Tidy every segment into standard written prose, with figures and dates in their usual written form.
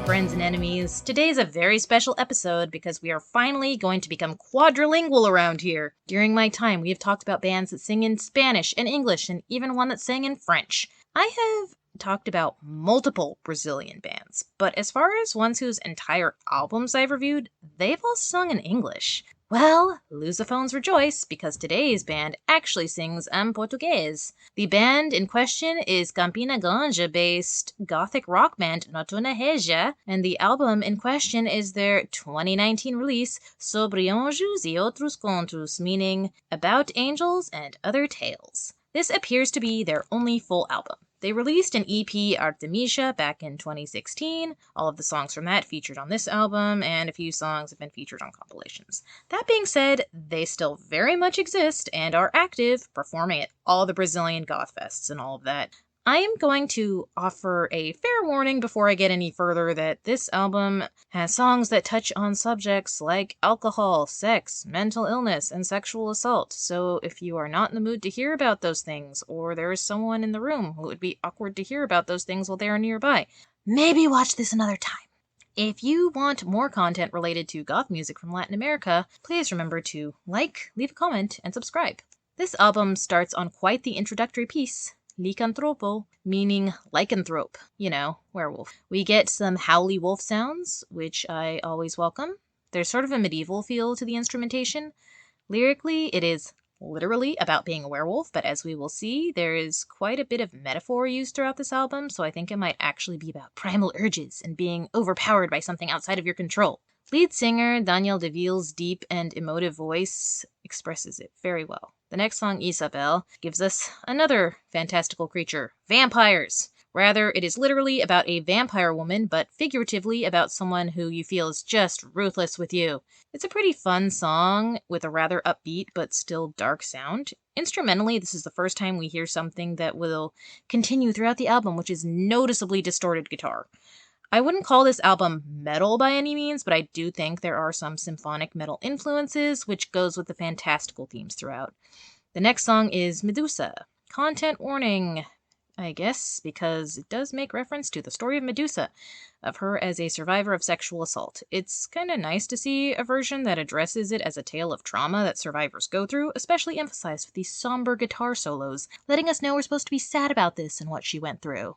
friends and enemies. Today is a very special episode because we are finally going to become quadrilingual around here. During my time, we have talked about bands that sing in Spanish and English, and even one that sang in French. I have talked about multiple Brazilian bands, but as far as ones whose entire albums I've reviewed, they've all sung in English. Well, Lusophones rejoice, because today's band actually sings en Portuguese. The band in question is Campina Grande-based gothic rock band Noturna Régia, and the album in question is their 2019 release Sobre Anjos e Outros Contos, meaning About Angels and Other Tales. This appears to be their only full album. They released an EP, Artemisia, back in 2016. All of the songs from that featured on this album, and a few songs have been featured on compilations. That being said, they still very much exist and are active, performing at all the Brazilian goth fests and all of that. I am going to offer a fair warning before I get any further that this album has songs that touch on subjects like alcohol, sex, mental illness, and sexual assault. So if you are not in the mood to hear about those things, or there is someone in the room who it would be awkward to hear about those things while they are nearby, maybe watch this another time. If you want more content related to goth music from Latin America, please remember to like, leave a comment, and subscribe. This album starts on quite the introductory piece. Lycanthropo, meaning lycanthrope, werewolf. We get some howly wolf sounds, which I always welcome. There's sort of a medieval feel to the instrumentation. Lyrically, it is literally about being a werewolf, but as we will see, there is quite a bit of metaphor used throughout this album, so I think it might actually be about primal urges and being overpowered by something outside of your control. Lead singer Daniel Deville's deep and emotive voice expresses it very well. The next song, Isabel, gives us another fantastical creature, vampires. Rather, it is literally about a vampire woman, but figuratively about someone who you feel is just ruthless with you. It's a pretty fun song with a rather upbeat but still dark sound. Instrumentally, this is the first time we hear something that will continue throughout the album, which is noticeably distorted guitar. I wouldn't call this album metal by any means, but I do think there are some symphonic metal influences, which goes with the fantastical themes throughout. The next song is Medusa. Content warning, I guess, because it does make reference to the story of Medusa, of her as a survivor of sexual assault. It's kind of nice to see a version that addresses it as a tale of trauma that survivors go through, especially emphasized with these somber guitar solos, letting us know we're supposed to be sad about this and what she went through.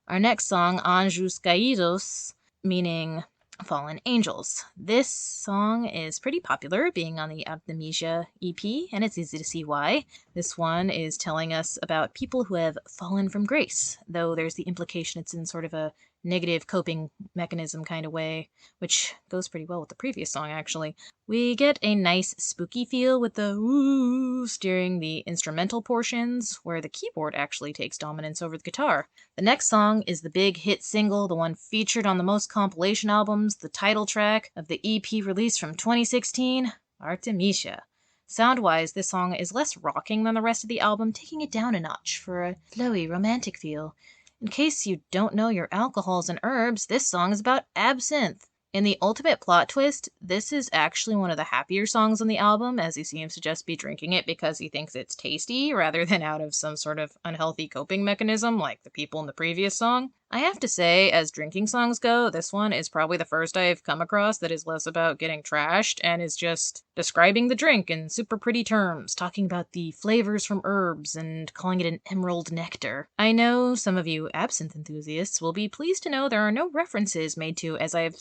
Our next song, Anjos Caídos, meaning Fallen Angels. This song is pretty popular, being on the Artemisia EP, and it's easy to see why. This one is telling us about people who have fallen from grace, though there's the implication it's in sort of a negative coping mechanism kind of way, which goes pretty well with the previous song, actually. We get a nice spooky feel with the woo's during the instrumental portions, where the keyboard actually takes dominance over the guitar. The next song is the big hit single, the one featured on the most compilation albums, the title track of the EP release from 2016, Artemisia. Sound-wise, this song is less rocking than the rest of the album, taking it down a notch for a flowy, romantic feel. In case you don't know your alcohols and herbs, this song is about absinthe. In the ultimate plot twist, this is actually one of the happier songs on the album, as he seems to just be drinking it because he thinks it's tasty, rather than out of some sort of unhealthy coping mechanism like the people in the previous song. I have to say, as drinking songs go, this one is probably the first I've come across that is less about getting trashed and is just describing the drink in super pretty terms, talking about the flavors from herbs and calling it an emerald nectar. I know some of you absinthe enthusiasts will be pleased to know there are no references made to, as I've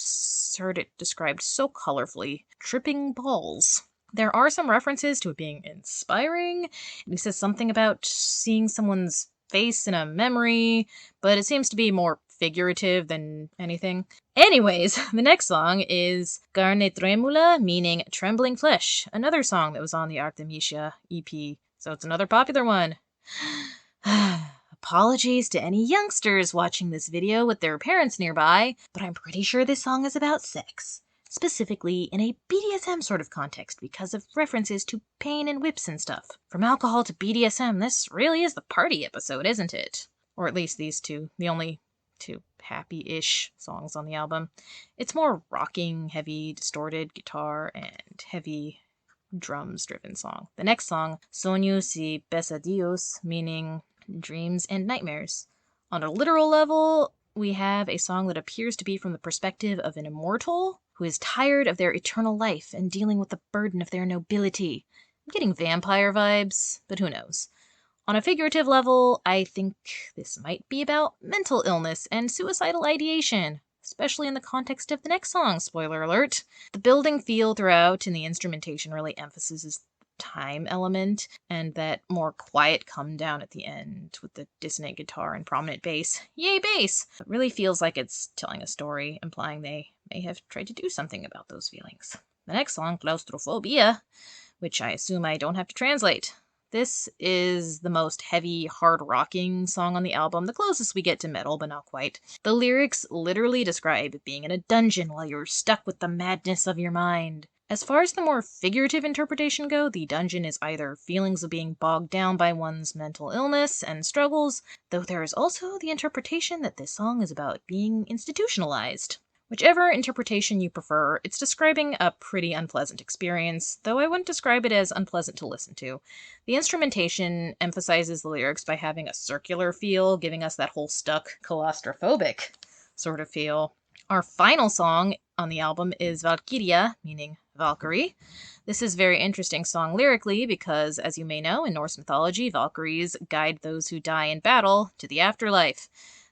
heard it described so colorfully, tripping balls. There are some references to it being inspiring. He says something about seeing someone's face in a memory, but it seems to be more figurative than anything. Anyways, the next song is Carne Tremula, meaning trembling flesh, another song that was on the Artemisia EP, so it's another popular one. Apologies to any youngsters watching this video with their parents nearby, but I'm pretty sure this song is about sex. Specifically in a BDSM sort of context because of references to pain and whips and stuff. From alcohol to BDSM, this really is the party episode, isn't it? Or at least these two, the only two happy-ish songs on the album. It's more rocking, heavy, distorted guitar, and heavy drums-driven song. The next song, Sueños y Pesadillos, meaning dreams and nightmares. On a literal level, we have a song that appears to be from the perspective of an immortal who is tired of their eternal life and dealing with the burden of their nobility. I'm getting vampire vibes, but who knows. On a figurative level, I think this might be about mental illness and suicidal ideation, especially in the context of the next song, spoiler alert. The building feel throughout and the instrumentation really emphasizes time element and that more quiet come down at the end with the dissonant guitar and prominent bass. Yay, bass! It really feels like it's telling a story, implying they may have tried to do something about those feelings. The next song, Claustrophobia, which I assume I don't have to translate. This is the most heavy, hard-rocking song on the album, the closest we get to metal, but not quite. The lyrics literally describe being in a dungeon while you're stuck with the madness of your mind. As far as the more figurative interpretation go, the dungeon is either feelings of being bogged down by one's mental illness and struggles, though there is also the interpretation that this song is about being institutionalized. Whichever interpretation you prefer, it's describing a pretty unpleasant experience, though I wouldn't describe it as unpleasant to listen to. The instrumentation emphasizes the lyrics by having a circular feel, giving us that whole stuck, claustrophobic sort of feel. Our final song on the album is Valkyria, meaning Valkyrie. This is a very interesting song lyrically because, as you may know, in Norse mythology, Valkyries guide those who die in battle to the afterlife.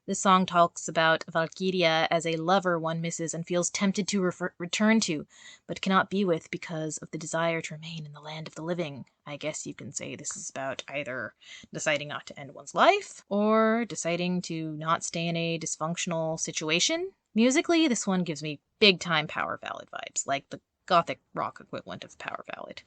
This song talks about Valkyria as a lover one misses and feels tempted to return to, but cannot be with because of the desire to remain in the land of the living. I guess you can say this is about either deciding not to end one's life or deciding to not stay in a dysfunctional situation. Musically, this one gives me big-time power ballad vibes, like the gothic rock equivalent of power ballad.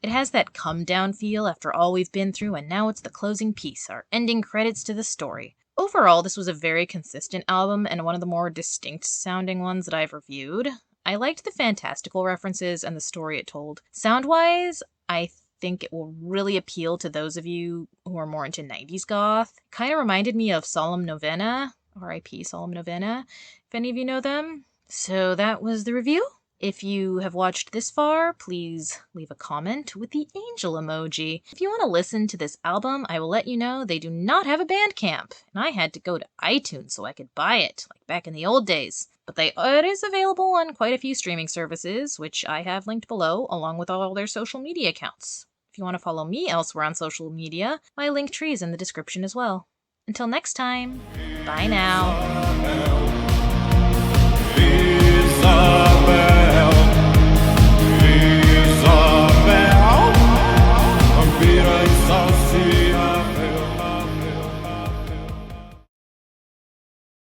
It has that come-down feel after all we've been through, and now it's the closing piece, our ending credits to the story. Overall, this was a very consistent album and one of the more distinct sounding ones that I've reviewed. I liked the fantastical references and the story it told. Sound-wise, I think it will really appeal to those of you who are more into 90s goth. It kind of reminded me of Solemn Novena, R.I.P. Solemn Novena, if any of you know them. So that was the review. If you have watched this far, please leave a comment with the angel emoji. If you want to listen to this album, I will let you know they do not have a Bandcamp, and I had to go to iTunes so I could buy it, like back in the old days. But it is available on quite a few streaming services, which I have linked below, along with all their social media accounts. If you want to follow me elsewhere on social media, my link tree is in the description as well. Until next time, bye now.